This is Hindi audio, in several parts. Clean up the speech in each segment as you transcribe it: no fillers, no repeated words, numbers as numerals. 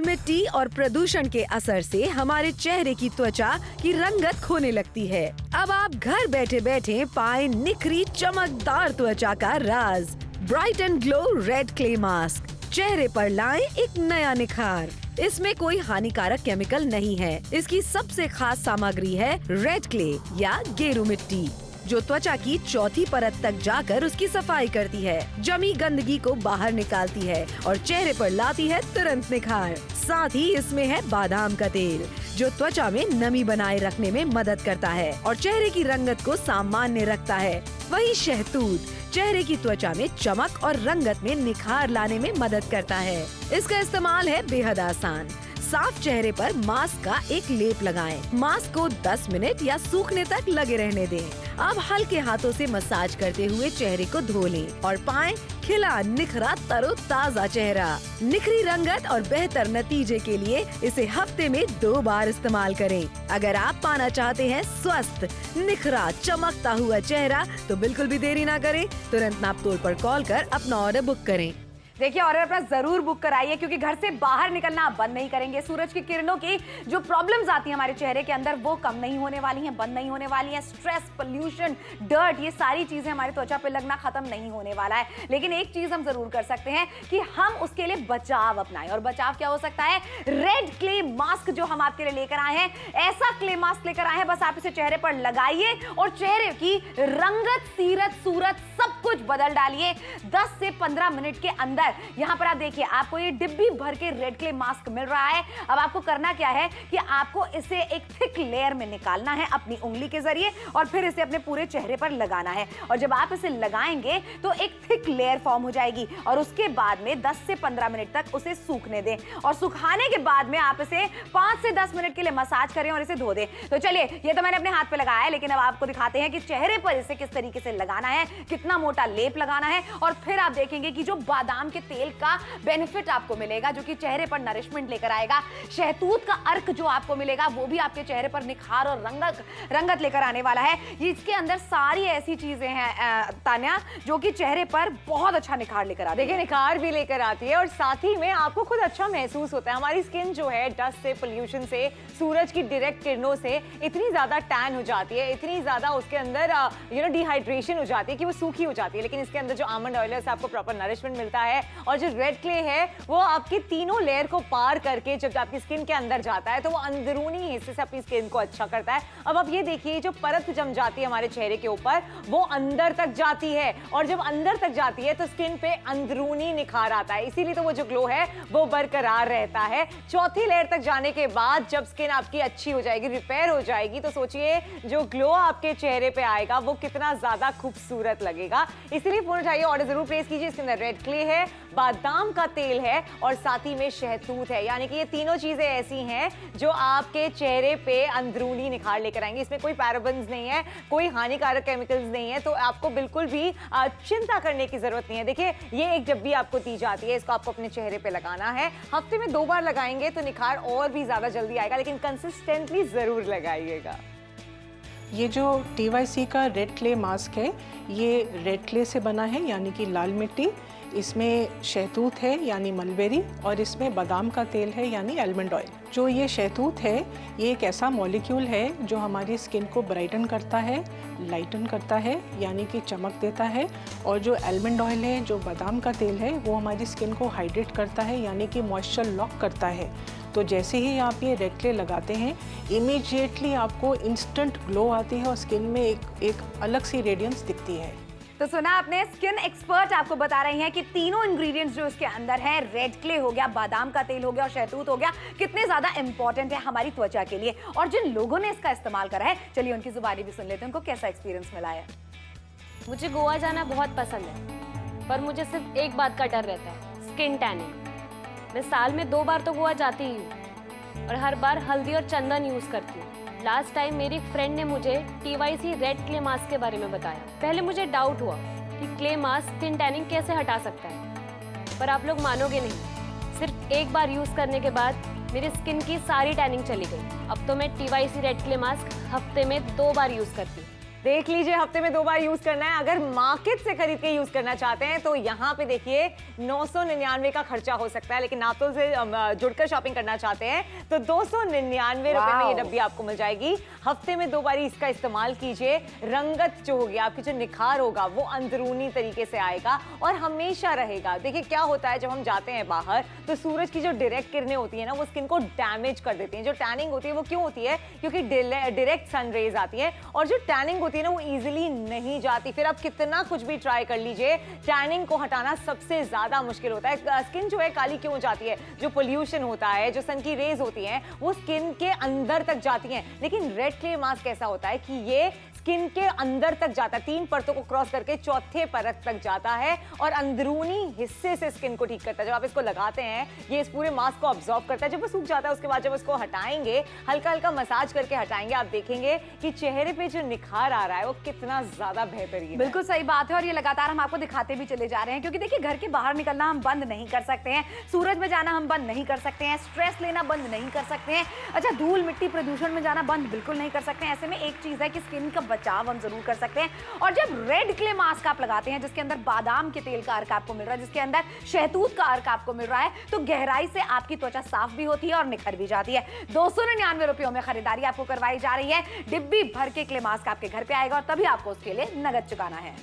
धूल मिट्टी और प्रदूषण के असर से हमारे चेहरे की त्वचा की रंगत खोने लगती है। अब आप घर बैठे बैठे पाएं निखरी चमकदार त्वचा का राज। Bright and glow red clay mask, चेहरे पर लाएं एक नया निखार। इसमें कोई हानिकारक केमिकल नहीं है। इसकी सबसे खास सामग्री है रेड क्ले या गेरू मिट्टी, जो त्वचा की चौथी परत तक जाकर उसकी सफाई करती है, जमी गंदगी को बाहर निकालती है और चेहरे पर लाती है तुरंत निखार। साथ ही इसमें है बादाम का तेल, जो त्वचा में नमी बनाए रखने में मदद करता है और चेहरे की रंगत को सामान्य रखता है। वही शहतूत चेहरे की त्वचा में चमक और रंगत में निखार लाने में मदद करता है। इसका इस्तेमाल है बेहद आसान। साफ चेहरे पर मास्क का एक लेप लगाएं। मास्क को 10 मिनट या सूखने तक लगे रहने दें। अब हल्के हाथों से मसाज करते हुए चेहरे को धो लें और पाएं खिला निखरा तरोताजा चेहरा। निखरी रंगत और बेहतर नतीजे के लिए इसे हफ्ते में 2 बार इस्तेमाल करें। अगर आप पाना चाहते हैं स्वस्थ, निखरा, चमकता हुआ चेहरा, तो बिल्कुल भी देरी ना करें, तुरंत नापतोल पर कॉल कर अपना ऑर्डर बुक करें। देखिए ऑर्डर अपना जरूर बुक कराइए, क्योंकि घर से बाहर निकलना आप बंद नहीं करेंगे। सूरज की किरणों की जो प्रॉब्लम्स आती हैं हमारे चेहरे के अंदर, वो कम नहीं होने वाली हैं, बंद नहीं होने वाली हैं। स्ट्रेस, पोल्यूशन, डर्ट, ये सारी चीजें हमारी त्वचा पे लगना खत्म नहीं होने वाला है। लेकिन एक चीज हम जरूर कर सकते हैं कि हम उसके लिए बचाव अपनाएं। और बचाव क्या हो सकता है? रेड क्ले मास्क जो हम आपके लिए लेकर आए हैं। ऐसा क्ले मास्क लेकर आए हैं, बस आप इसे चेहरे पर लगाइए और चेहरे की रंगत, सीरत, सूरत सब कुछ बदल डालिए 10 से 15 मिनट के अंदर। यहाँ पर आप देखिए, आपको ये डिब्बी भर के रेड क्ले मास्क मिल रहा है। अब आपको करना क्या है कि आपको इसे एक थिक लेयर में निकालना है अपनी उंगली के जरिए और फिर इसे अपने पूरे चेहरे पर लगाना है। और जब आप इसे लगाएंगे तो एक थिक लेयर फॉर्म हो जाएगी और उसके बाद में 10 से 15 मिनट तक उसे सूखने दें। और सुखाने के बाद में आप इसे 5 से 10 मिनट के लिए मसाज करें और इसे धो दें। तो चलिए, ये तो मैंने अपने हाथ पे लगाया है, लेकिन अब आपको दिखाते हैं कि चेहरे पर इसे किस तरीके से लगाना है, कितना मोटा लेप लगाना है। और फिर आप देखेंगे कि जो बादाम के तेल का बेनिफिट आपको मिलेगा, जो कि चेहरे पर नरिशमेंट लेकर आएगा। शहतूत का अर्क जो आपको मिलेगा, वो भी आपके चेहरे पर निखार और रंगत लेकर आने वाला है। इसके अंदर सारी ऐसी चीजें हैं तान्या, जो कि चेहरे पर बहुत अच्छा निखार लेकर आती है। देखिए, निखार भी लेकर आती है और साथ ही में आपको खुद अच्छा महसूस होता है। हमारी स्किन जो है डस्ट से, पोल्यूशन से, सूरज की डायरेक्ट किरणों से इतनी ज्यादा टैन हो जाती है, इतनी ज्यादा उसके अंदर डिहाइड्रेशन हो जाती है कि वो सूखी हो जाती है। लेकिन इसके अंदर जो आमंड ऑयल है, आपको प्रॉपर नरिशमेंट मिलता है। और जो रेड क्ले है, वो आपकी तीनों लेयर को पार करके जब आपकी स्किन के अंदर जाता है तो वो अंदरूनी हिस्से से अपनी स्किन को अच्छा करता है। अब आप ये देखिए, जो परत जम जाती है हमारे चेहरे के ऊपर, वो अंदर तक जाती है और जब अंदर तक जाती है तो स्किन पे अंदरूनी निखार आता है। इसीलिए तो वो जो ग्लो है वो बरकरार रहता है। चौथी लेयर तक जाने के बाद जब स्किन आपकी अच्छी हो जाएगी, रिपेयर हो जाएगी, तो सोचिए जो ग्लो आपके चेहरे पे आएगा वो कितना ज्यादा खूबसूरत लगेगा। इसलिए फोन उठाइए, ऑर्डर जरूर प्लेस कीजिए। इसके अंदर रेड क्ले है, बादाम का तेल है और साथ ही में शहतूत है। यानी कि ये तीनों चीजें ऐसी हैं जो आपके चेहरे पे अंदरूनी निखार लेकर आएंगे। इसमें कोई पैराबेन्स नहीं है, कोई हानिकारक केमिकल्स नहीं है, तो आपको बिल्कुल भी चिंता करने की जरूरत नहीं है। देखिए, ये एक डब्बी आपको दी जाती है, इसको आपको अपने चेहरे पे लगाना है। हफ्ते में 2 बार लगाएंगे तो निखार और भी ज्यादा जल्दी आएगा, लेकिन कंसिस्टेंटली जरूर लगाइएगा। ये जो TYC का रेड क्ले मास्क है, ये रेड क्ले से बना है, यानी कि लाल मिट्टी। इसमें शहतूत है यानी मलबेरी, और इसमें बादाम का तेल है यानी आलमंड ऑयल। जो ये शहतूत है, ये एक ऐसा मॉलिक्यूल है जो हमारी स्किन को ब्राइटन करता है, लाइटन करता है, यानी कि चमक देता है। और जो आलमंड ऑयल है, जो बादाम का तेल है, वो हमारी स्किन को हाइड्रेट करता है, यानी कि मॉइस्चर लॉक करता है। तो जैसे ही आप ये रेड क्ले लगाते हैं, इमीडिएटली आपको इंस्टेंट ग्लो आती है और स्किन में एक अलग सी रेडियंस दिखती है। तो सुना आपने, स्किन एक्सपर्ट आपको बता रही हैं कि तीनों इंग्रेडिएंट्स जो इसके अंदर हैं, रेड क्ले हो गया, बादाम का तेल हो गया और शहतूत हो गया, कितने ज्यादा इंपॉर्टेंट है हमारी त्वचा के लिए। और जिन लोगों ने इसका इस्तेमाल करा है, चलिए उनकी जुबानी भी सुन लेते हैं, उनको कैसा एक्सपीरियंस मिला है। मुझे गोवा जाना बहुत पसंद है, पर मुझे सिर्फ एक बात का डर रहता है, स्किन टैनिंग। मैं साल में 2 बार तो गोवा जाती ही हूँ और हर बार हल्दी और चंदन यूज करती हूँ। लास्ट टाइम मेरी फ्रेंड ने मुझे TYC रेड क्ले मास्क के बारे में बताया। पहले मुझे डाउट हुआ कि क्ले मास्क स्किन टैनिंग कैसे हटा सकता है, पर आप लोग मानोगे नहीं, सिर्फ एक बार यूज करने के बाद मेरी स्किन की सारी टैनिंग चली गई। अब तो मैं TYC रेड क्ले मास्क हफ्ते में 2 बार यूज करती हूँ। देख लीजिए, हफ्ते में 2 बार यूज करना है। अगर मार्केट से खरीद के यूज करना चाहते हैं तो यहाँ पे देखिए 999 का खर्चा हो सकता है, लेकिन नापतोल से जुड़कर शॉपिंग करना चाहते हैं तो 299 रुपए में ये डब्बी आपको मिल जाएगी। हफ्ते में 2 बार इसका इस्तेमाल कीजिए। रंगत जो होगी, आपकी जो निखार होगा वो अंदरूनी तरीके से आएगा और हमेशा रहेगा। देखिए क्या होता है, जब हम जाते हैं बाहर तो सूरज की जो डायरेक्ट किरणें होती है ना, वो स्किन को डैमेज कर देती हैं। जो टैनिंग होती है वो क्यों होती है? क्योंकि डायरेक्ट सन रेज आती है और जो टैनिंग होती है ना वो इजीली नहीं जाती। फिर आप कितना कुछ भी ट्राई कर लीजिए, टैनिंग को हटाना सबसे ज्यादा मुश्किल होता है। स्किन जो है काली क्यों हो जाती है? जो पोल्यूशन होता है, जो सन की रेज होती हैं, वो स्किन के अंदर तक जाती हैं। लेकिन रेड क्ले मास्क ऐसा होता है कि ये स्किन के अंदर तक जाता है, 3 परतों को क्रॉस करके 4थे परत तक जाता है और अंदरूनी हिस्से से स्किन को ठीक करता है। जब आप इसको लगाते हैं, ये इस पूरे मास्क को ऑब्जॉर्व करता है। जब वो सूख जाता है, उसके बाद जब उसको हटाएंगे, हल्का हल्का मसाज करके हटाएंगे, आप देखेंगे कि चेहरे पे जो निखार आ रहा है वो कितना ज्यादा बेहतरीन है। बिल्कुल सही बात है और ये लगातार हम आपको दिखाते भी चले जा रहे हैं, क्योंकि देखिए घर के बाहर निकलना हम बंद नहीं कर सकते हैं, सूरज में जाना हम बंद नहीं कर सकते हैं, स्ट्रेस लेना बंद नहीं कर सकते हैं, अच्छा धूल मिट्टी प्रदूषण में जाना बंद बिल्कुल नहीं कर सकते हैं। ऐसे में एक चीज है कि स्किन का बचाव हम जरूर कर सकते हैं। और जब रेड क्ले मास्क आप लगाते हैं, जिसके अंदर बादाम के तेल का अर्क आपको मिल रहा है, जिसके अंदर शहतूत का अर्क आपको मिल रहा है, तो गहराई से आपकी त्वचा साफ भी होती है और निखर भी जाती है। 299 रुपयों में खरीदारी आपको करवाई जा रही है। डिब्बी भर के क्ले मास्क आपके घर पे आएगा और तभी आपको उसके लिए नगद चुकाना है।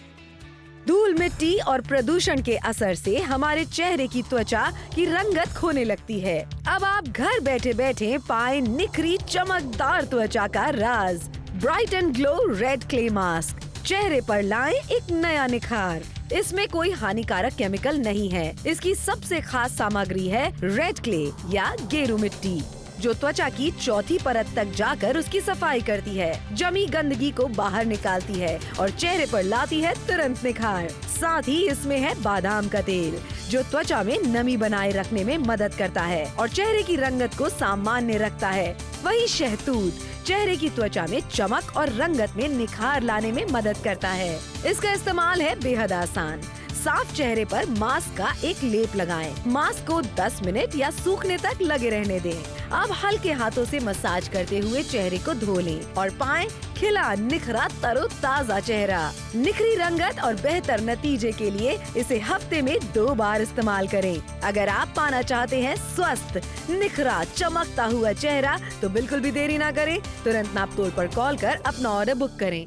धूल मिट्टी और प्रदूषण के असर से हमारे चेहरे की त्वचा की रंगत खोने लगती है। अब आप घर बैठे बैठे पाएं निखरी चमकदार त्वचा का राज। Bright and glow red clay mask चेहरे पर लाएं एक नया निखार। इसमें कोई हानिकारक केमिकल नहीं है। इसकी सबसे खास सामग्री है रेड क्ले या गेरू मिट्टी, जो त्वचा की 4थी परत तक जाकर उसकी सफाई करती है, जमी गंदगी को बाहर निकालती है और चेहरे पर लाती है तुरंत निखार। साथ ही इसमें है बादाम का तेल, जो त्वचा में नमी बनाए रखने में मदद करता है और चेहरे की रंगत को सामान्य रखता है। वही शहतूत चेहरे की त्वचा में चमक और रंगत में निखार लाने में मदद करता है। इसका इस्तेमाल है बेहद आसान। साफ चेहरे पर मास्क का एक लेप लगाएं। मास्क को 10 मिनट या सूखने तक लगे रहने दें। अब हल्के हाथों से मसाज करते हुए चेहरे को धो लें और पाएं खिला निखरा तरोताजा चेहरा। निखरी रंगत और बेहतर नतीजे के लिए इसे हफ्ते में 2 बार इस्तेमाल करें। अगर आप पाना चाहते हैं स्वस्थ निखरा चमकता हुआ चेहरा तो बिल्कुल भी देरी ना करें, तुरंत नापतोल पर कॉल कर अपना ऑर्डर बुक करें।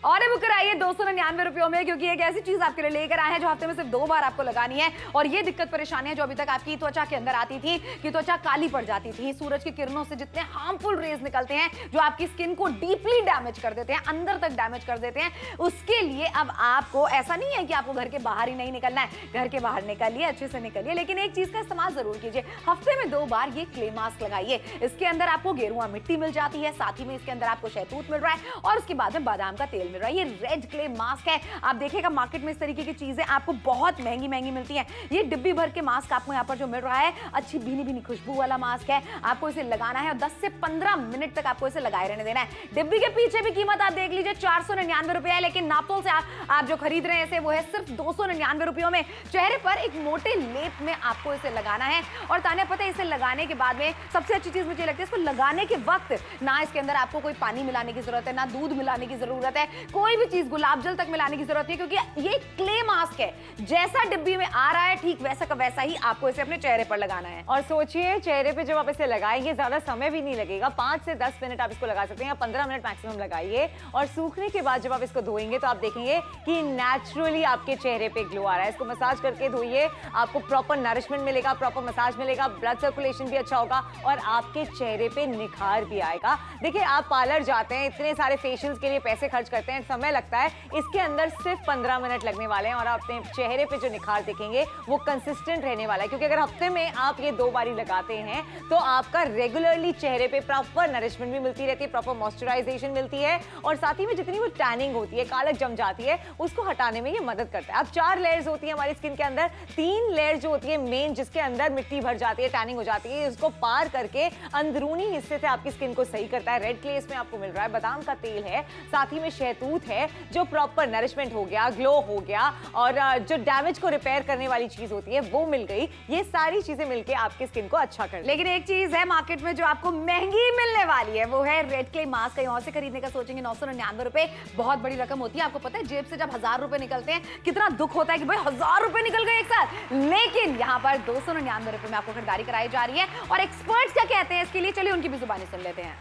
और बुक कराइए 299 रुपयों में, क्योंकि एक ऐसी चीज आपके लिए लेकर आए हैं जो हफ्ते में सिर्फ 2 बार आपको लगानी है। और ये दिक्कत परेशानी है जो अभी तक आपकी त्वचा के अंदर आती थी कि त्वचा काली पड़ जाती थी। सूरज की किरणों से जितने हार्मफुल रेज निकलते हैं जो आपकी स्किन को डीपली डैमेज कर देते हैं, अंदर तक डैमेज कर देते हैं, उसके लिए अब आपको ऐसा नहीं है कि आपको घर के बाहर ही नहीं निकलना है। घर के बाहर निकलिए, अच्छे से निकलिए, लेकिन एक चीज का इस्तेमाल जरूर कीजिए। हफ्ते में 2 बार ये क्ले मास्क लगाइए। इसके अंदर आपको गेरुआ मिट्टी मिल जाती है, साथ ही में इसके अंदर आपको शहतूत मिल रहा है और उसके बाद में बादाम का तेल मिल रहा है। ये रेड क्ले मास्क है। आप देखिएगा मार्केट में इस तरीके की चीजें आपको बहुत महंगी महंगी मिलती हैं। ये डिब्बी भर के मास्क आपको यहाँ पर जो मिल रहा है, अच्छी भीनी भीनी खुशबू वाला मास्क है। आपको इसे लगाना है और 10 से 15 मिनट तक आपको इसे लगाए रहने देना है। डिब्बी के पीछे भी कीमत आप देख लीजिए 499 रुपए है, लेकिन नापतोल से आप जो खरीद रहे हैं इसे वो है सिर्फ 299 रुपयों में। चेहरे पर एक मोटे लेप में आपको इसे लगाना है। और ताने पता है, इसे लगाने के बाद में सबसे अच्छी चीज मुझे लगती है, इसको लगाने के वक्त ना इसके अंदर आपको कोई पानी मिलाने की जरूरत है, ना दूध मिलाने की जरूरत है, कोई भी चीज गुलाब जल तक मिलाने की जरूरत है, क्योंकि ये क्ले मास्क है। जैसा डिब्बी में आ रहा है ठीक वैसा का वैसा ही आपको इसे अपने चेहरे पर लगाना है। और सोचिए, चेहरे पे जब आप इसे लगाएंगे ज्यादा समय भी नहीं लगेगा, 5 से 10 मिनट आप इसको लगा सकते हैं या 15 मिनट मैक्सिमम लगाइए। और सूखने के बाद जब आप इसको धोएंगे तो आप देखेंगे कि नेचुरली आपके चेहरे पे ग्लो आ रहा है। इसको मसाज करके धोइए, आपको प्रॉपर नरिशमेंट मिलेगा, प्रॉपर मसाज मिलेगा, ब्लड सर्कुलेशन भी अच्छा होगा और आपके चेहरे पे निखार भी आएगा। देखिए, आप पार्लर जाते हैं, इतने सारे फेशियल्स के लिए पैसे खर्च करते हैं, समय लगता है। इसके अंदर सिर्फ 15 मिनट लगने वाले हैं और आप अपने चेहरे पे जो निखार देखेंगे वो कंसिस्टेंट रहने वाला है। क्योंकि अगर हफ्ते में आप ये 2 बारी लगाते हैं तो आपका रेगुलरली चेहरे पे प्रॉपर नरिशमेंट भी मिलती रहती है, प्रॉपर मॉइस्चराइजेशन मिलती है और साथ ही में जितनी वो टैनिंग होती है, कालक जम जाती है, उसको हटाने में ये मदद करता है। अब 4 लेयर्स होती है हमारी स्किन के अंदर, 3 लेयर जो होती है मेन, जिसके अंदर मिट्टी भर जाती है, टैनिंग हो जाती है, उसको पार करके अंदरूनी हिस्से से आपकी स्किन को सही करता है। रेड क्ले इसमें आपको मिल रहा है, बादाम का तेल है, साथ ही में शहतूत शहतूत है जो प्रॉपर नरिशमेंट हो गया, ग्लो हो गया और जो डैमेज को रिपेयर करने वाली चीज होती है वो मिल गई। ये सारी चीजें मिलके आपके स्किन को अच्छा कर। लेकिन एक चीज है मार्केट में जो आपको महंगी मिलने वाली है, वो है रेड क्ले मास्क। कहीं और से खरीदने का सोचेंगे 999 रुपए, बहुत बड़ी रकम होती है। आपको पता है जेब से जब 1000 रुपए निकलते हैं कितना दुख होता है कि भाई 1000 रुपए निकल गए एक साथ। लेकिन यहाँ पर 299 रुपए में आपको खरीदारी कराई जा रही है। और एक्सपर्ट्स क्या कहते हैं इसके लिए, चलिए उनकी भी जुबानी सुन लेते हैं।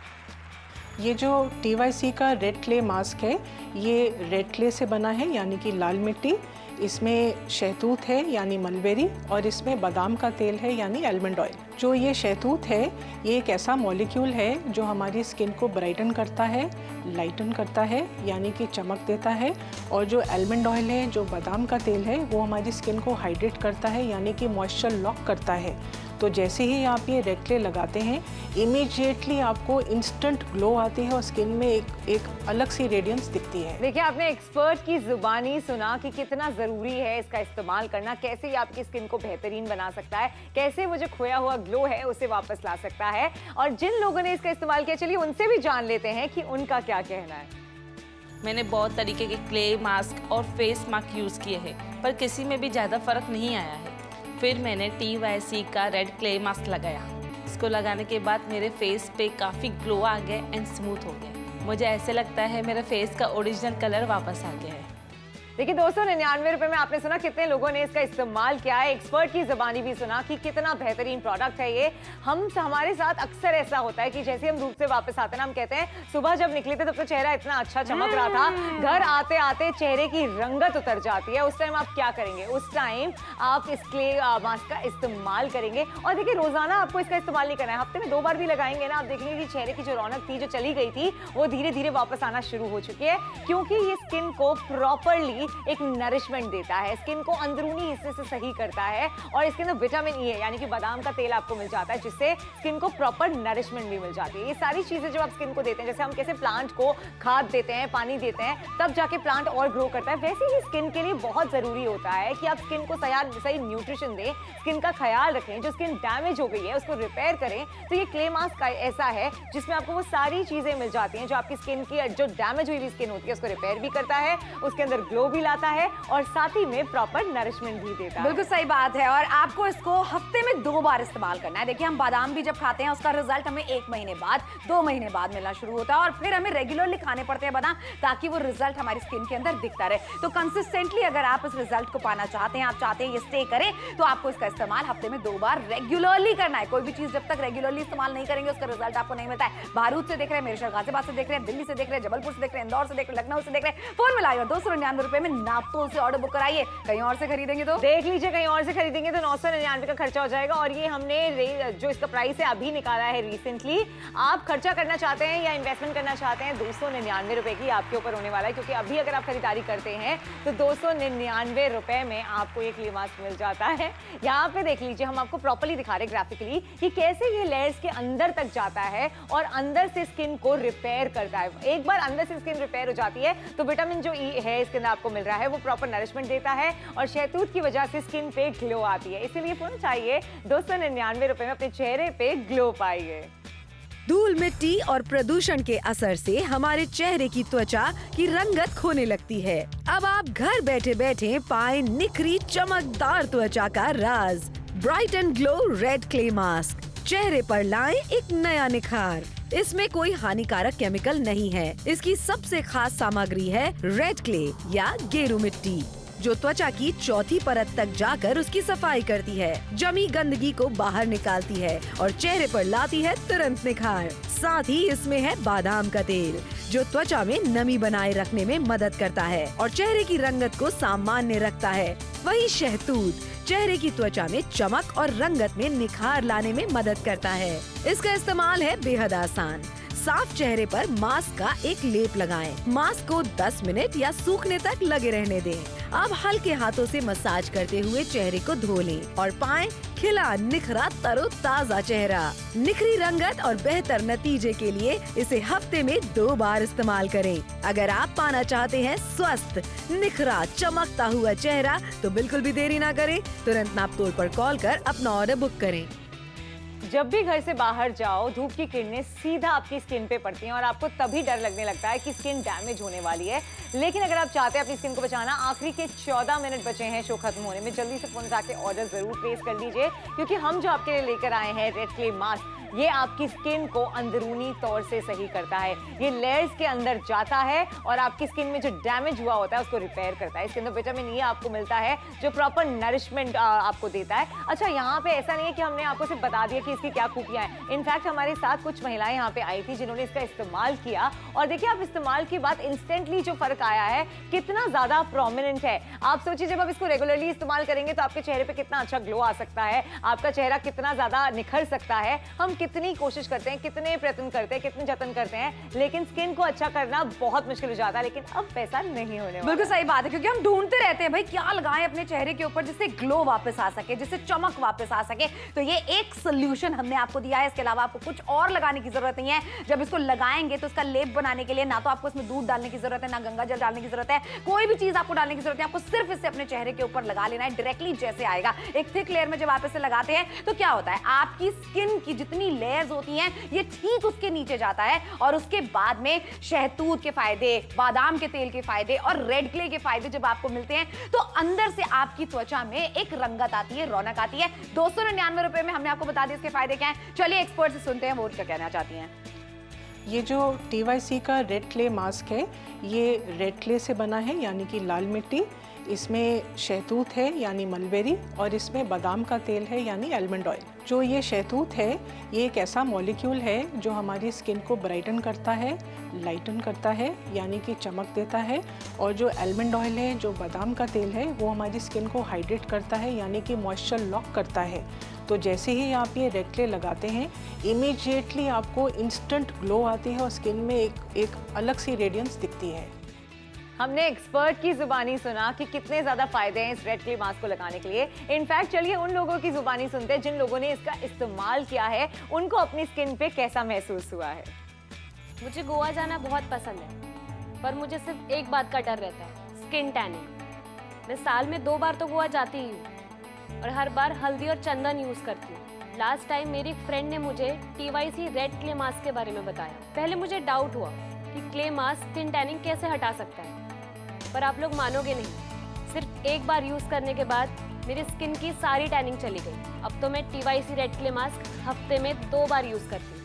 ये जो TYC का रेड क्ले मास्क है, ये रेड क्ले से बना है यानी कि लाल मिट्टी। इसमें शहतूत है यानी मलबेरी और इसमें बादाम का तेल है यानी आलमंड ऑयल। जो ये शहतूत है ये एक ऐसा मॉलिक्यूल है जो हमारी स्किन को ब्राइटन करता है, लाइटन करता है यानी कि चमक देता है। और जो आलमंड ऑयल है, जो बादाम का तेल है, वो हमारी स्किन को हाइड्रेट करता है यानी कि मॉइस्चर लॉक करता है। तो जैसे ही आप ये रेड क्ले लगाते हैं इमीडिएटली आपको इंस्टेंट ग्लो आती है और स्किन में एक अलग सी रेडियंस दिखती है। देखिए आपने एक्सपर्ट की जुबानी सुना कि कितना जरूरी है इसका इस्तेमाल करना, कैसे ये आपकी स्किन को बेहतरीन बना सकता है, कैसे वो जो खोया हुआ ग्लो है उसे वापस ला सकता है। और जिन लोगों ने इसका इस्तेमाल किया, चलिए उनसे भी जान लेते हैं कि उनका क्या कहना है। मैंने बहुत तरीके के क्ले मास्क और फेस मास्क यूज़ किए हैं पर किसी में भी ज़्यादा फर्क नहीं आया है। फिर मैंने TYC का रेड क्ले मास्क लगाया। इसको लगाने के बाद मेरे फेस पे काफ़ी ग्लो आ गया एंड स्मूथ हो गया। मुझे ऐसे लगता है मेरे फेस का ओरिजिनल कलर वापस आ गया है। देखिए 299 रुपए में आपने सुना कितने लोगों ने इसका इस्तेमाल किया है। एक्सपर्ट की ज़बानी भी सुना कि कितना बेहतरीन प्रोडक्ट है ये। हमारे साथ अक्सर ऐसा होता है कि जैसे हम धूप से वापस आते हैं ना, हम कहते हैं सुबह जब निकले थे तब तो चेहरा इतना अच्छा चमक रहा था, घर आते आते चेहरे की रंगत उतर जाती है। उस टाइम आप क्या करेंगे? उस टाइम आप इस क्ले मास्क का इस्तेमाल करेंगे। और देखिए रोजाना आपको इसका इस्तेमाल नहीं करना है, हफ्ते में 2 बार भी लगाएंगे ना, आप देखेंगे कि चेहरे की जो रौनक थी, जो चली गई थी, वो धीरे धीरे वापस आना शुरू हो चुकी है। क्योंकि ये स्किन को प्रॉपरली एक नरिशमेंट देता है, स्किन को अंदरूनी हिस्से से सही करता है। और इसके अंदर विटामिन ई है यानी कि बादाम का तेल आपको मिल जाता है, जिससे स्किन को प्रॉपर नरिशमेंट भी मिल जाती है। ये सारी चीजें जब आप स्किन को देते हैं, जैसे हम कैसे प्लांट को खाद देते हैं, पानी देते हैं, तब जाके प्लांट और ग्रो करता है, वैसे ही स्किन के लिए बहुत जरूरी होता है कि आप स्किन को सही न्यूट्रिशन दें, स्किन का ख्याल रखें। जो स्किन डैमेज हो गई है उसको रिपेयर करें। तो ये क्ले मास्क ऐसा है जिसमें आपको वो सारी चीजें मिल जाती हैं जो आपकी स्किन की जो डैमेज हुई स्किन होती है उसको रिपेयर भी करता है, उसके अंदर ग्लो भी लाता है और साथ ही में प्रॉपर नरिशमेंट भी देता है। बिल्कुल सही बात है। और आपको इसको हफ्ते में 2 बार इस्तेमाल करना है। देखिए हम बादाम भी जब खाते हैं उसका रिजल्ट हमें 1 महीने बाद, 2 महीने बाद मिलना शुरू होता है और फिर हमें रेगुलरली खाने पड़ते हैं बादाम, ताकि वो रिजल्ट हमारी स्किन के अंदर दिखता रहे। तो कंसिस्टेंटली अगर आप इस रिजल्ट को पाना चाहते हैं, आप चाहते हैं ये स्टे करे, तो आपको इसका इस्तेमाल हफ्ते में 2 बार रेगुलरली करना है। कोई भी चीज जब तक रेगुलरली इस्तेमाल नहीं करेंगे उसका रिजल्ट आपको नहीं मिलता है। बारूद से देख रहे हैं, मेरे गाजियाबाद से देख रहे हैं, दिल्ली से देख रहे हैं, जबलपुर से देख रहे हैं, इंदौर से देख रहे हैं, लखनऊ से देख रहे हैं, फोन मिलाइए और 299 रुपए में नापतोल से ऑर्डर बुक कराइए। कहीं और से खरीदेंगे तो देख लीजिए, कहीं और से खरीदेंगे तो 999 का खर्चा हो जाएगा। और ये हमने जो इसका प्राइस है अभी निकाला है रिसेंटली। आप खर्चा करना चाहते हैं या इन्वेस्टमेंट करना चाहते हैं, 299 रुपए की आपके ऊपर होने वाला है। क्योंकि अभी अगर आप खरीदारी करते हैं तो 299 रुपए में आपको एक क्ले मास्क मिल जाता है। यहाँ पे देख लीजिए, हम आपको प्रॉपर्ली दिखा रहे हैं ग्राफिकली कि कैसे ये लेयर्स के अंदर तक जाता है और अंदर से स्किन को रिपेयर करता है। एक बार अंदर से स्किन रिपेयर हो जाती है तो विटामिन जो ई है इसके अंदर आपको मिल रहा है, वो प्रॉपर नरिशमेंट देता है और शहतूत की वजह से स्किन पे ग्लो आती है। इसीलिए फोन चाहिए 299 रुपए में अपने चेहरे पे ग्लो पाइए। धूल मिट्टी और प्रदूषण के असर से हमारे चेहरे की त्वचा की रंगत खोने लगती है। अब आप घर बैठे बैठे पाएं निखरी चमकदार त्वचा का राज। Bright and glow red clay mask चेहरे पर लाएं एक नया निखार। इसमें कोई हानिकारक केमिकल नहीं है। इसकी सबसे खास सामग्री है रेड क्ले या गेरू मिट्टी, जो त्वचा की चौथी परत तक जाकर उसकी सफाई करती है, जमी गंदगी को बाहर निकालती है और चेहरे पर लाती है तुरंत निखार। साथ ही इसमें है बादाम का तेल, जो त्वचा में नमी बनाए रखने में मदद करता है और चेहरे की रंगत को सामान्य रखता है। वही शहतूत चेहरे की त्वचा में चमक और रंगत में निखार लाने में मदद करता है। इसका इस्तेमाल है बेहद आसान। साफ चेहरे पर मास्क का एक लेप लगाएं। मास्क को 10 मिनट या सूखने तक लगे रहने दें। अब हल्के हाथों से मसाज करते हुए चेहरे को धो लें और पाएं खिला निखरा तरोताजा चेहरा। निखरी रंगत और बेहतर नतीजे के लिए इसे हफ्ते में 2 बार इस्तेमाल करें। अगर आप पाना चाहते हैं स्वस्थ निखरा चमकता हुआ चेहरा तो बिल्कुल भी देरी ना करें, तुरंत नापतोल पर कॉल कर अपना ऑर्डर बुक करें। जब भी घर से बाहर जाओ, धूप की किरणें सीधा आपकी स्किन पे पड़ती हैं और आपको तभी डर लगने लगता है कि स्किन डैमेज होने वाली है। लेकिन अगर आप चाहते हैं अपनी स्किन को बचाना, आखिरी के 14 मिनट बचे हैं शो खत्म होने में, जल्दी से फोन जाके ऑर्डर जरूर प्लेस कर लीजिए, क्योंकि हम जो आपके लिए लेकर आए हैं रेड क्ले मास्क, ये आपकी स्किन को अंदरूनी तौर से सही करता है। ये लेयर्स के अंदर जाता है और आपकी स्किन में जो डैमेज हुआ होता है उसको रिपेयर करता है। इसके अंदर विटामिन ई आपको मिलता है जो प्रॉपर नरिशमेंट आपको देता है। अच्छा, यहाँ पे ऐसा नहीं है कि हमने आपको सिर्फ बता दिया कि इसकी क्या खूबियां हैं। इनफैक्ट हमारे साथ कुछ महिलाएं यहाँ पे आई थी जिन्होंने इसका इस्तेमाल किया और देखिए आप इस्तेमाल के बाद इंस्टेंटली जो फर्क आया है कितना ज्यादा प्रोमिनेंट है। आप सोचिए जब आप इसको रेगुलरली इस्तेमाल करेंगे तो आपके चेहरे पे कितना अच्छा ग्लो आ सकता है, आपका चेहरा कितना ज्यादा निखर सकता है। हम कितनी कोशिश करते हैं, कितने प्रयत्न करते हैं, कितने जतन करते हैं, लेकिन स्किन को अच्छा करना बहुत मुश्किल हो जाता है। लेकिन अब पैसा नहीं होने वाला। बिल्कुल सही बात है, क्योंकि हम ढूंढते रहते हैं भाई क्या लगाएं अपने चेहरे के ऊपर जिससे ग्लो वापस आ सके, जिससे चमक वापस आ सके। तो ये एक सोल्यूशन हमने आपको दिया है। इसके अलावा आपको कुछ और लगाने की जरूरत नहीं है। जब इसको लगाएंगे तो इसका लेप बनाने के लिए ना तो आपको इसमें दूध डालने की जरूरत है, ना गंगा जल डालने की जरूरत है, कोई भी चीज आपको डालने की जरूरत है। आपको सिर्फ इसे अपने चेहरे के ऊपर लगा लेना है डायरेक्टली जैसे आएगा। एक थिक लेयर में जब आप इसे लगाते हैं तो क्या होता है, आपकी स्किन की जितनी लेयर्स होती हैं ये ठीक उसके नीचे जाता है और उसके बाद में शहतूत के फायदे, बादाम के तेल के फायदे और रेड क्ले के फायदे जब आपको मिलते हैं तो अंदर से आपकी त्वचा में एक रंगत आती है, रौनक आती है। 299 रुपए में हमने आपको बता दिया इसके फायदे क्या हैं। चलिए एक्सपर्ट से सुनते हैं वो क्या कहना चाहती हैं। ये जो TYC का रेड क्ले मास्क है, ये रेड क्ले से बना है यानी कि लाल मिट्टी। इसमें शहतूत है यानी मलबेरी और इसमें बादाम का तेल है यानी आलमंड ऑयल। जो ये शहतूत है ये एक ऐसा मॉलिक्यूल है जो हमारी स्किन को ब्राइटन करता है, लाइटन करता है यानी कि चमक देता है। और जो आलमंड ऑयल है, जो बादाम का तेल है, वो हमारी स्किन को हाइड्रेट करता है यानी कि मॉइस्चर लॉक करता है। तो जैसे ही आप ये रेड क्ले लगाते हैं इमीडिएटली आपको इंस्टेंट ग्लो आती है और स्किन में एक अलग सी रेडियंस दिखती है। हमने एक्सपर्ट की जुबानी सुना कि कितने ज्यादा फायदे हैं इस रेड क्ले मास्क को लगाने के लिए। इनफैक्ट चलिए उन लोगों की जुबानी सुनते हैं जिन लोगों ने इसका इस्तेमाल किया है, उनको अपनी स्किन पे कैसा महसूस हुआ है। मुझे गोवा जाना बहुत पसंद है, पर मुझे सिर्फ एक बात का डर रहता है, स्किन टैनिंग। मैं साल में 2 बार तो गोवा जाती ही हूँ और हर बार हल्दी और चंदन यूज करती हूँ। लास्ट टाइम मेरी एक फ्रेंड ने मुझे TYC रेड क्ले मास्क के बारे में बताया। पहले मुझे डाउट हुआ कि क्ले मास्क स्किन टैनिंग कैसे हटा सकता है, पर आप लोग मानोगे नहीं, सिर्फ एक बार यूज करने के बाद मेरी स्किन की सारी टैनिंग चली गई। अब तो मैं TYC रेड क्ले मास्क हफ्ते में 2 बार यूज करती हूँ।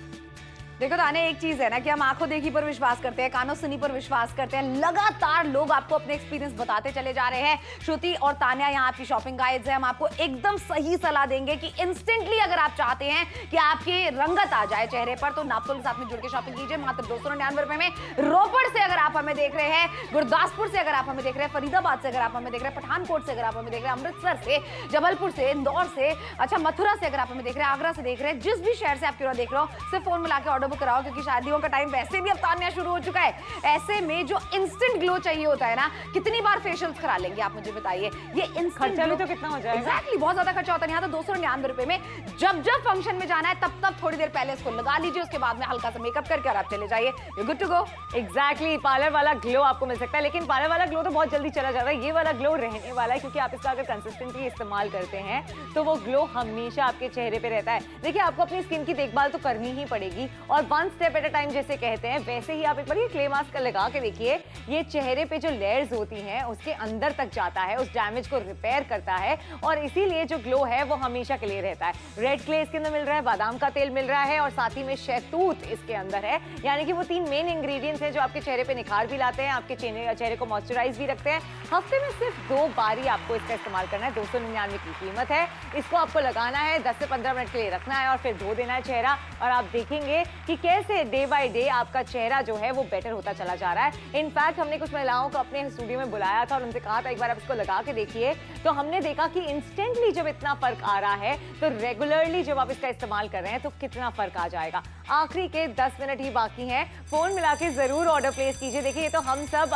देखो ताने, एक चीज है ना कि हम आंखों देखी पर विश्वास करते हैं, कानों सुनी पर विश्वास करते हैं। लगातार लोग आपको अपने एक्सपीरियंस बताते चले जा रहे हैं। श्रुति और तान्या यहाँ आपकी शॉपिंग गाइड्स हैं। हम आपको एकदम सही सलाह देंगे कि इंस्टेंटली अगर आप चाहते हैं कि आपकी रंगत आ जाए चेहरे पर तो नापतोल के साथ में जुड़ के शॉपिंग कीजिए मात्र 299 रुपए में। रोपड़ से अगर आप हमें देख रहे हैं, गुरदासपुर से अगर आप हमें देख रहे हैं, फरीदाबाद से अगर आप हमें देख रहे हैं, पठानकोट से अगर आप हमें देख रहे हैं, अमृतसर से, जबलपुर से, इंदौर से, अच्छा मथुरा से अगर आप हमें देख रहे हैं, आगरा से देख रहे हैं, जिस भी शहर से आप क्यों देख रहे हो, सिर्फ फोन मिला के ऑर्डर बुक कराओ, क्योंकि शादी का टाइम वैसे भी अब तान्या शुरू हो चुका है। ऐसे में जो इंस्टेंट ग्लो चाहिए होता है ना, कितनी बार फेशियल्स करा लेंगे आप मुझे बताइए। ये इंस्टेंट खर्चा भी तो कितना हो जाएगा। एग्जैक्टली, बहुत ज्यादा खर्चा होता है। यहाँ तो 299 रुपए में जब जब फंक्शन में जाना है तब थोड़ी देर पहले इसको लगा लीजिए, उसके बाद में हल्का सा मेकअप करके और आप चले जाइए, you good to go. Exactly, parlour वाला ग्लो आपको मिल सकता है, लेकिन पार्लर वाला ग्लो तो बहुत जल्दी चला जाता है। ये वाला ग्लो रहने वाला है, क्योंकि आप इसका अगर कंसिस्टेंटली इस्तेमाल करते हैं तो वो ग्लो हमेशा आपके चेहरे पे रहता है। देखिए आपको अपनी स्किन की देखभाल तो करनी ही पड़ेगी और 1 स्टेप एट अ टाइम जैसे कहते हैं, वैसे ही आप एक बार ये क्ले मास्क लगा के देखिए। ये चेहरे पे जो लेयर्स होती हैं उसके अंदर तक जाता है, उस डैमेज को रिपेयर करता है और इसीलिए जो ग्लो है वो हमेशा के लिए रहता है। रेड क्ले इसके अंदर मिल रहा है, बादाम का तेल मिल रहा है और साथ ही में शहतूत इसके अंदर है, यानी कि वो 3 मेन इंग्रेडिएंट्स हैं जो आपके चेहरे पे निखार भी लाते हैं, आपके चेहरे को मॉइस्चराइज भी रखते हैं। हफ्ते में सिर्फ 2 बार ही आपको इसका इस्तेमाल करना है। 299 की कीमत है। इसको आपको लगाना है, 10 से 15 मिनट के लिए रखना है और फिर धो देना है चेहरा और आप देखेंगे कि कैसे डे बाय डे आपका चेहरा जो है वो बेटर होता चला जा रहा है। इनफैक्ट हमने कुछ महिलाओं को अपने स्टूडियो में बुलाया था और उनसे कहा था एक बार आप इसको लगा के देखिए, तो हमने देखा कि इंस्टेंटली जब इतना फर्क आ रहा है तो रेगुलरली जब आप इसका इस्तेमाल कर रहे हैं तो कितना फर्क आ जाएगा। आखिरी के 10 मिनट ही बाकी हैं, फोन मिला के जरूर ऑर्डर प्लेस कीजिए। देखिए ये तो हम सब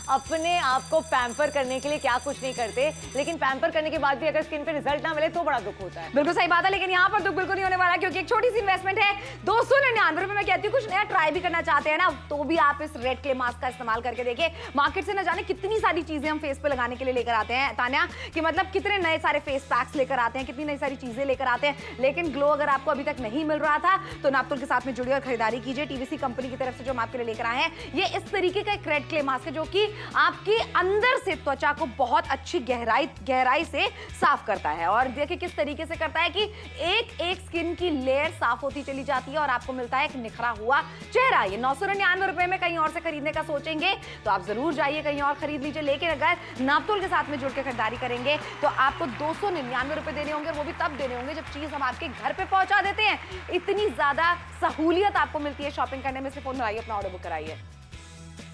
अपने आप को पैम्पर करने के लिए क्या कुछ नहीं करते, लेकिन पैम्पर करने के बाद भी अगर स्किन पे रिजल्ट ना मिले तो बड़ा दुख होता है। बिल्कुल सही बात है, लेकिन यहाँ पर दुख बिल्कुल नहीं होने वाला, क्योंकि एक छोटी सी इन्वेस्टमेंट है 299 रुपए में। कहती हूँ कुछ नया ट्राई भी करना चाहते हैं ना, तो भी आप इस रेड क्ले मास्क का इस्तेमाल करके देखिए। मार्केट से न जाने कितनी सारी चीजें हम फेस पे लगाने के लिए लेकर आते हैं तान्या, कि मतलब कितने नए सारे फेस पैक्स लेकर आते हैं, कितनी नई सारी चीजें लेकर आते हैं, लेकिन ग्लो अगर आपको अभी तक नहीं मिल रहा था तो नापतोल के साथ में जुड़िए और खरीदारी कीजिए। टीवीसी कंपनी की तरफ से जो हम आपके लिए लेकर आए हैं, ये इस तरीके का एक रेड क्ले मास्क है जो कि आपके अंदर से त्वचा को बहुत अच्छी गहराई से साफ करता है। और देखिए किस तरीके से करता है कि एक एक स्किन की लेयर साफ होती चली जाती है और आपको मिलता है एक निखरा हुआ चेहरा। ये 999 रुपए में कहीं और से खरीदने का सोचेंगे तो आप जरूर जाइए कहीं और खरीद लीजिए, लेकिन अगर नापतोल के साथ में जुड़ के खरीदारी करेंगे तो आपको 299 रुपए देने होंगे, और वो भी तब देने होंगे जब चीज हम आपके घर पे पहुंचा देते हैं। इतनी ज्यादा सहूलियत आपको मिलती है शॉपिंग करने में। से फोन लगाइए, अपना ऑर्डर बुक कराइए।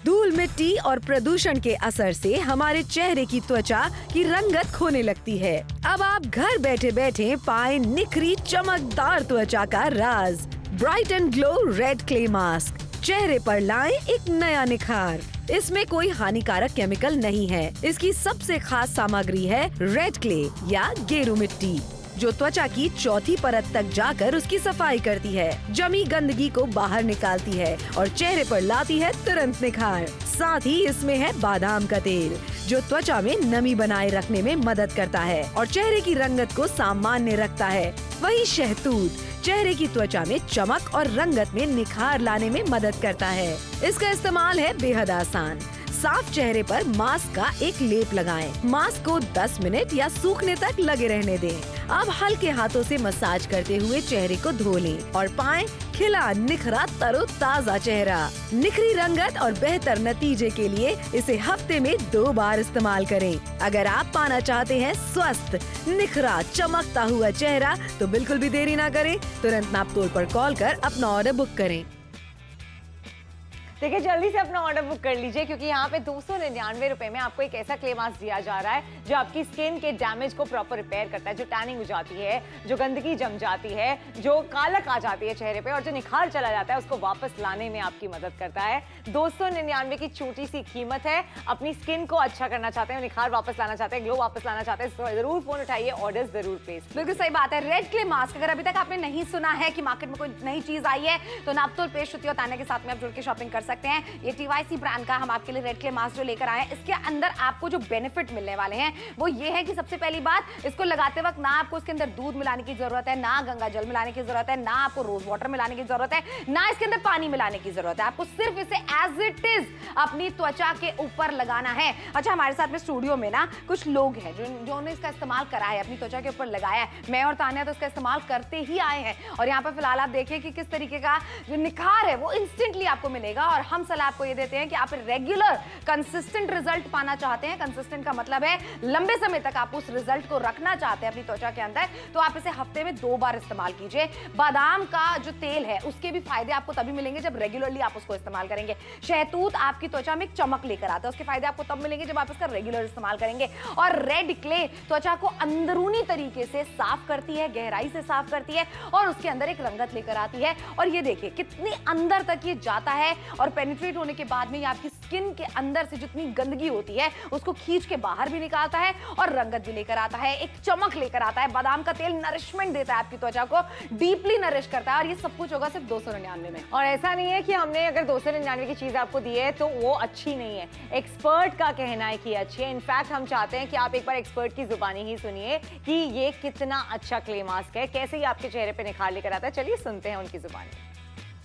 धूल मिट्टी और प्रदूषण के असर से हमारे चेहरे की त्वचा की रंगत खोने लगती है। अब आप घर बैठे बैठे पाएं निखरी चमकदार त्वचा का राज। Bright and glow red clay mask चेहरे पर लाएं एक नया निखार। इसमें कोई हानिकारक केमिकल नहीं है। इसकी सबसे खास सामग्री है रेड क्ले या गेरू मिट्टी, जो त्वचा की चौथी परत तक जाकर उसकी सफाई करती है, जमी गंदगी को बाहर निकालती है और चेहरे पर लाती है तुरंत निखार। साथ ही इसमें है बादाम का तेल, जो त्वचा में नमी बनाए रखने में मदद करता है और चेहरे की रंगत को सामान्य रखता है। वही शहतूत चेहरे की त्वचा में चमक और रंगत में निखार लाने में मदद करता है। इसका इस्तेमाल है बेहद आसान। साफ चेहरे पर मास्क का एक लेप लगाएं। मास्क को 10 मिनट या सूखने तक लगे रहने दें। अब हल्के हाथों से मसाज करते हुए चेहरे को धो लें और पाएं खिला निखरा तरोताजा चेहरा। निखरी रंगत और बेहतर नतीजे के लिए इसे हफ्ते में 2 बार इस्तेमाल करें। अगर आप पाना चाहते हैं स्वस्थ निखरा चमकता हुआ चेहरा तो बिल्कुल भी देरी ना करें, तुरंत नापतोल पर कॉल कर अपना ऑर्डर बुक करें। देखिए जल्दी से अपना ऑर्डर बुक कर लीजिए, क्योंकि यहाँ पे 299 रुपए में आपको एक ऐसा क्ले मास्क दिया जा रहा है जो आपकी स्किन के डैमेज को प्रॉपर रिपेयर करता है, जो टैनिंग हो जाती है, जो गंदगी जम जाती है, जो कालक आ जाती है चेहरे पे और जो निखार चला जाता है उसको वापस लाने में आपकी मदद करता है। 299 की छोटी सी कीमत है। अपनी स्किन को अच्छा करना चाहते हैं, निखार वापस लाना चाहते हैं, ग्लो वापस लाना चाहते हैं, तो जरूर फोन उठाइए, ऑर्डर जरूर प्लेस। बिल्कुल सही बात है। रेड क्ले मास्क अगर अभी तक आपने नहीं सुना है कि मार्केट में कोई नई चीज आई है तो नापतोल पे श्रुति और तान्या के साथ में आप जुड़ के शॉपिंग कर सकते हैं। ये टीवाईसी ब्रांड का हम आपके लिए रेड क्ले मास्क जो लेकर आए हैं, इसके अंदर आपको जो बेनिफिट मिलने वाले हैं वो ये है कि सबसे पहली बात, इसको लगाते वक्त ना आपको इसके अंदर दूध मिलाने की जरूरत है, ना गंगा जल मिलाने की जरूरत है, ना आपको रोज वाटर मिलाने की जरूरत है, ना इसके अंदर पानी मिलाने की जरूरत है। आपको सिर्फ इसे एज इट इज अपनी त्वचा के ऊपर लगाना है। अच्छा, हमारे साथ में स्टूडियो में ना कुछ लोग हैं जो इसका इस्तेमाल करा है, अपनी त्वचा के ऊपर लगाया है। मैं और तान्या तो इसका इस्तेमाल करते ही आए हैं और यहाँ पर फिलहाल आप देखिए कि किस तरीके का जो निखार है वो इंस्टेंटली आपको मिलेगा। और हम सलाह आपको ये देते हैं कि आप रेगुलर कंसिस्टेंट रिजल्ट पाना चाहते हैं। कंसिस्टेंट का मतलब है लंबे समय तक आप उस रिजल्ट को रखना चाहते हैं अपनी त्वचा के अंदर, तो आप इसे हफ्ते में 2 बार इस्तेमाल कीजिए। बादाम का जो तेल है उसके भी फायदे आपको तभी मिलेंगे जब रेगुलरली आप उसको इस्तेमाल करेंगे। शहतूत आपकी त्वचा में एक चमक लेकर आता है, उसके फायदे आपको तब मिलेंगे जब आप इसका रेगुलर इस्तेमाल करेंगे। और रेड क्ले त्वचा को अंदरूनी तरीके से साफ करती है, गहराई से साफ करती है और उसके अंदर एक रंगत लेकर आती है। और ये देखिए कितनी अंदर तक ये जाता है और पेनिट्रेट होने के बाद में ये आपकी स्किन के अंदर से जितनी गंदगी होती है उसको खींच के बाहर भी निकालता है और रंगत भी लेकर आता है, एक चमक लेकर आता है। बादाम का तेल नरिशमेंट देता है, आपकी त्वचा को डीपली नरिश करता है और ये सब कुछ होगा सिर्फ 299 में। और ऐसा नहीं है कि हमने अगर 299 की चीज आपको दी है तो वो अच्छी नहीं है। एक्सपर्ट का कहना है कि अच्छी है। इनफैक्ट हम चाहते हैं कि आप एक बार एक्सपर्ट की जुबानी ही सुनिए कि ये कितना अच्छा क्ले मास्क है, कैसे ये आपके चेहरे पे निखार लेकर आता है। चलिए सुनते हैं उनकी जुबानी।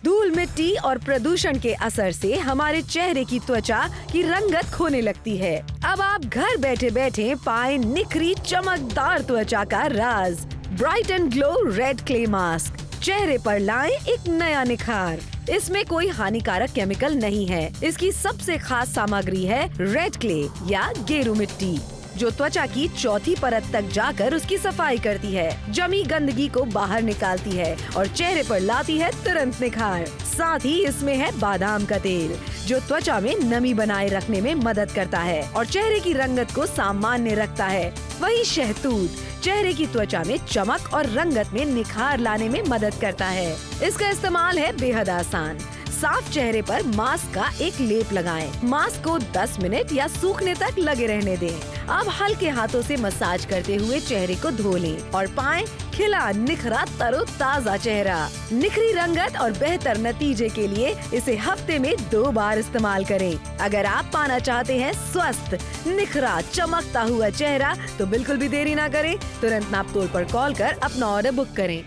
धूल मिट्टी और प्रदूषण के असर से हमारे चेहरे की त्वचा की रंगत खोने लगती है। अब आप घर बैठे बैठे पाएं निखरी चमकदार त्वचा का राज। Bright and glow red clay mask चेहरे पर लाएं एक नया निखार। इसमें कोई हानिकारक केमिकल नहीं है। इसकी सबसे खास सामग्री है रेड क्ले या गेरू मिट्टी, जो त्वचा की चौथी परत तक जाकर उसकी सफाई करती है, जमी गंदगी को बाहर निकालती है और चेहरे पर लाती है तुरंत निखार। साथ ही इसमें है बादाम का तेल, जो त्वचा में नमी बनाए रखने में मदद करता है और चेहरे की रंगत को सामान्य रखता है। वही शहतूत चेहरे की त्वचा में चमक और रंगत में निखार लाने में मदद करता है। इसका इस्तेमाल है बेहद आसान। साफ चेहरे पर मास्क का एक लेप लगाएं। मास्क को 10 मिनट या सूखने तक लगे रहने दें। अब हल्के हाथों से मसाज करते हुए चेहरे को धो लें और पाएं खिला निखरा तरोताजा चेहरा। निखरी रंगत और बेहतर नतीजे के लिए इसे हफ्ते में 2 बार इस्तेमाल करें। अगर आप पाना चाहते हैं स्वस्थ, निखरा, चमकता हुआ चेहरा तो बिल्कुल भी देरी ना करें, तुरंत नापतोल पर कॉल कर अपना ऑर्डर बुक करें।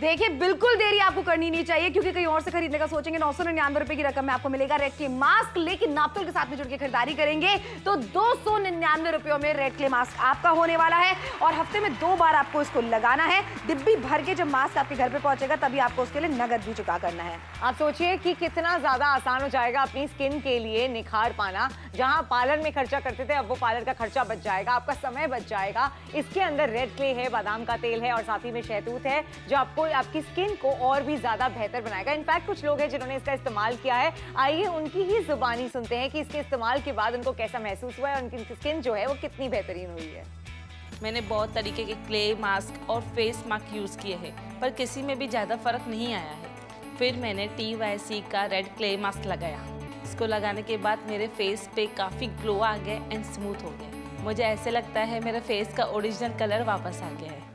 देखिए बिल्कुल देरी आपको करनी नहीं चाहिए, क्योंकि कहीं और से खरीदने का सोचेंगे 999 रुपए की रकम में आपको मिलेगा रेड क्ले मास्क, लेकिन नापतोल के साथ में जुड़ के खरीदारी करेंगे तो 299 रुपयों में रेड क्ले मास्क आपका होने वाला है। और हफ्ते में 2 बार आपको इसको लगाना है। डिब्बी भर के जब मास्क आपके घर पे पहुंचेगा तभी आपको उसके लिए नगद भी चुका करना है। आप सोचिए कि कितना ज्यादा आसान हो जाएगा अपनी स्किन के लिए निखार पाना। जहां पार्लर में खर्चा करते थे, अब वो पार्लर का खर्चा बच जाएगा, आपका समय बच जाएगा। इसके अंदर रेड क्ले है, बादाम का तेल है और साथ ही में शहतूत है, जो आपको आपकी स्किन को और भी ज्यादा बेहतर बनाएगा। इनफैक्ट कुछ लोग हैं जिन्होंने इसका इस्तेमाल किया है, आइए उनकी ही जुबानी सुनते हैं कि इसके इस्तेमाल के बाद उनको कैसा महसूस हुआ है, उनकी स्किन जो है वो कितनी बेहतरीन हुई है। मैंने बहुत तरीके के क्ले मास्क और फेस मास्क यूज़ किए हैं, पर किसी में भी ज़्यादा फर्क नहीं आया है। फिर मैंने TYC का रेड क्ले मास्क लगाया। इसको लगाने के बाद मेरे फेस पे काफ़ी ग्लो आ गया एंड स्मूथ हो गया। मुझे ऐसे लगता है मेरे फेस का ओरिजिनल कलर वापस आ गया है।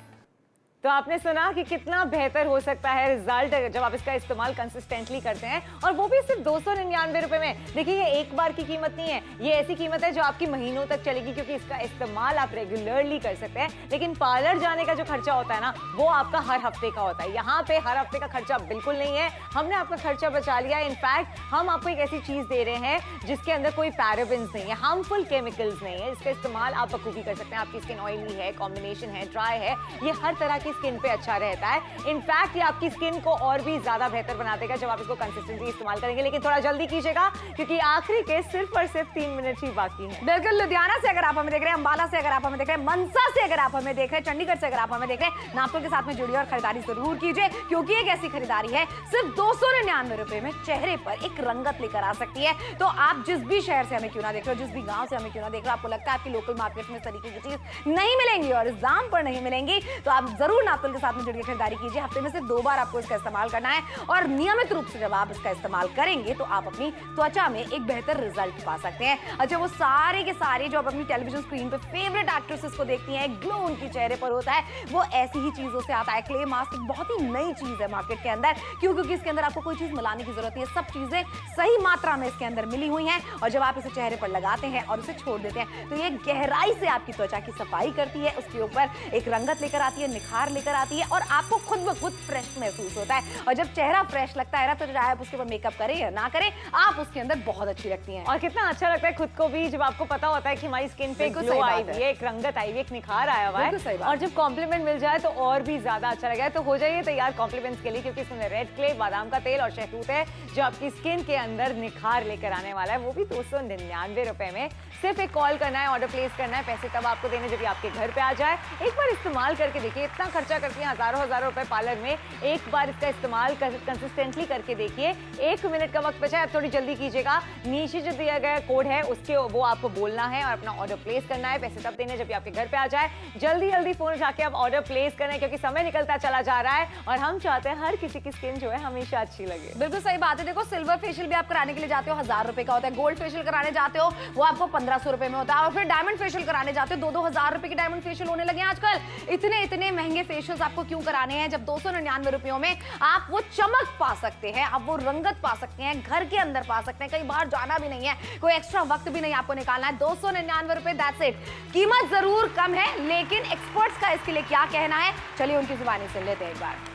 तो आपने सुना कि कितना बेहतर हो सकता है रिजल्ट जब आप इसका इस्तेमाल कंसिस्टेंटली करते हैं, और वो भी सिर्फ 299 रुपए में। देखिए ये एक बार की कीमत नहीं है, ये ऐसी कीमत है जो आपकी महीनों तक चलेगी, क्योंकि इसका इस्तेमाल आप रेगुलरली कर सकते हैं। लेकिन पार्लर जाने का जो खर्चा होता है ना, वो आपका हर हफ्ते का होता है। यहाँ पे हर हफ्ते का खर्चा बिल्कुल नहीं है, हमने आपका खर्चा बचा लिया। इनफैक्ट हम आपको एक ऐसी चीज दे रहे हैं जिसके अंदर कोई पैराबेन्स नहीं है, हार्मफुल केमिकल्स नहीं है। इसका इस्तेमाल आप बखूबी कर सकते हैं। आपकी स्किन ऑयली है, कॉम्बिनेशन है, ड्राई है, ये हर तरह की स्किन पे अच्छा रहता है। इनफैक्ट ये आपकी स्किन को और भी ज्यादा बेहतर बना देगा जब आप इसको कंसिस्टेंटली इस्तेमाल करेंगे। लेकिन थोड़ा जल्दी कीजिएगा, क्योंकि आखिरी के सिर्फ और सिर्फ 3 मिनट ही बाकी है। बिल्कुल, लुधियाना से अगर आप हमें देख रहे हैं, अंबाला से अगर आप हमें देख रहे हैं, मनसा से अगर आप हमें देख रहे हैं, चंडीगढ़ से अगर आप हमें देख रहे हैं, नापतोल के साथ में जुड़िए और खरीदारी जरूर कीजिए, क्योंकि एक ऐसी खरीदारी है सिर्फ 299 रुपए में चेहरे पर एक रंगत लेकर आ सकती है। तो आप जिस भी शहर से हमें क्यों ना देख रहे हो, जिस भी गांव से हमें क्यों ना देख रहे हो, आपको लगता है आपकी लोकल मार्केट में इस तरीके की चीज नहीं मिलेंगी और इस दाम पर नहीं मिलेंगी, तो आप जरूर नापतोल के साथ में जुड़ के खरीदारी कीजिए। हफ्ते में सिर्फ 2 बार आपको इसका इस्तेमाल करना है, और नियमित रूप से जब आप इसका इस्तेमाल करेंगे तो आप अपनी त्वचा में एक बेहतर रिजल्ट पा सकते हैं। अच्छा, वो सारे के सारे जो आप अपनी टेलीविजन स्क्रीन पे फेवरेट एक्ट्रेसेस को देखती हैं, ग्लो उनकी चेहरे पर होता है, वो ऐसी ही चीजों से आता है। क्ले मास्क एक बहुत ही नई चीज है मार्केट के अंदर, क्योंकि इसके अंदर आपको कोई चीज मिलाने की जरूरत नहीं है। सब चीजें सही मात्रा में इसके अंदर मिली हुई हैं, और जब आप इसे चेहरे पर लगाते हैं और इसे छोड़ देते हैं तो ये गहराई से आपकी त्वचा की सफाई करती है, उसके ऊपर एक रंगत लेकर आती है, निखार लेकर आती है, और आपको खुद ब खुद फ्रेश महसूस होता है। और जब चेहरा फ्रेश लगता है ना, तो चाहे आप उसके ऊपर मेकअप करें या ना करें, आप उसके अंदर बहुत अच्छी लगती हैं। और कितना अच्छा लगता है खुद को भी जब आपको पता होता है कि हमारी स्किन पे ग्लो आई हुई है, एक रंगत आई हुई है, एक निखार आया हुआ है, और जब कॉम्प्लीमेंट मिल जाए तो और भी ज्यादा अच्छा लगेगा। तो हो जाइए तैयार कॉम्प्लीमेंट्स के लिए, क्योंकि इसमें रेड क्ले, बादाम का तेल और शहतूत है, जो आपकी स्किन के अंदर निखार लेकर आने वाला है, वो भी 299 रुपए में। सिर्फ एक कॉल करना है, ऑर्डर प्लेस करना है, पैसे तब आपको देने जब आपके घर पे आ जाए। एक बार इस्तेमाल करके देखिए, इतना खर्चा करती हैं हजारों रुपए पार्लर में, एक बार इसका इस्तेमाल कंसिस्टेंटली करके देखिए। 1 मिनट का वक्त बचा है, अब थोड़ी जल्दी कीजिएगा। नीचे जो दिया गया कोड है उसके वो आपको बोलना है और अपना ऑर्डर प्लेस करना है, पैसे तब देने जब आपके घर पे आ जाए। जल्दी फोन उठाके आप ऑर्डर प्लेस करें, क्योंकि समय निकलता चला जा रहा है और हम चाहते हैं हर किसी की स्किन जो है हमेशा अच्छी लगे। बिल्कुल सही बात है। देखो, सिल्वर फेशियल भी आप कराने के लिए जाते हो 1000 रुपए का होता है, गोल्ड फेशियल कराने जाते हो वो आपको 1500 रुपए में होता है, और फिर डायमंड फेशियल कराने जाते हो 2-2 हजार रुपए की डायमंड फेशियल होने लगे आजकल। इतने महंगे फेशियल्स आपको क्यों कराने हैं, जब 299 रुपयों में आप वो चमक पा सकते हैं, आप वो रंगत पा सकते हैं, घर के अंदर पा सकते हैं, कहीं बाहर जाना भी नहीं है, कोई एक्स्ट्रा वक्त भी नहीं आपको निकालना है। 299 रुपए, दैट्स इट। कीमत जरूर कम है, लेकिन एक्सपर्ट्स का इसके लिए क्या कहना है, चलिए उनकी जुबानी सुन लेते हैं एक बार।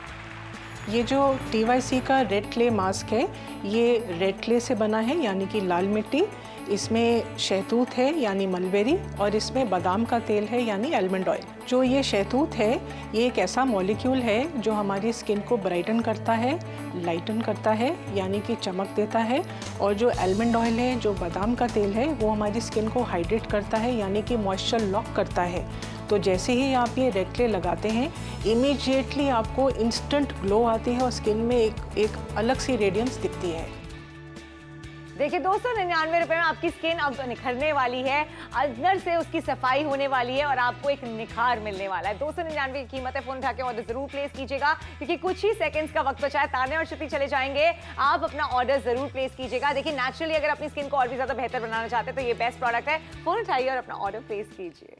ये जो TYC का रेड क्ले मास्क है, ये रेड क्ले से बना है, यानी कि लाल मिट्टी। इसमें शहतूत है यानी मलबेरी, और इसमें बादाम का तेल है यानी आलमंड ऑयल। जो ये शहतूत है, ये एक ऐसा मॉलिक्यूल है जो हमारी स्किन को ब्राइटन करता है, लाइटन करता है, यानी कि चमक देता है। और जो आलमंड ऑयल है, जो बादाम का तेल है, वो हमारी स्किन को हाइड्रेट करता है, यानी कि मॉइस्चर लॉक करता है। तो जैसे ही आप ये रेड क्ले लगाते हैं, इमीडिएटली आपको इंस्टेंट ग्लो आती है और स्किन में एक अलग सी रेडियंस दिखती है। देखिए 299 रुपए में आपकी स्किन अब निखरने वाली है, अंदर से उसकी सफाई होने वाली है और आपको एक निखार मिलने वाला है। 299 की कीमत है। फोन उठा के ऑर्डर जरूर प्लेस कीजिएगा क्योंकि कुछ ही सेकंड्स का वक्त बचा है। ताने और श्रुति चले जाएंगे, आप अपना ऑर्डर जरूर प्लेस कीजिएगा। देखिए नेचुरली अगर अपनी स्किन को और भी ज्यादा बेहतर बनाना चाहते हैं तो ये बेस्ट प्रोडक्ट है। फोन उठाइए और अपना ऑर्डर प्लेस कीजिए।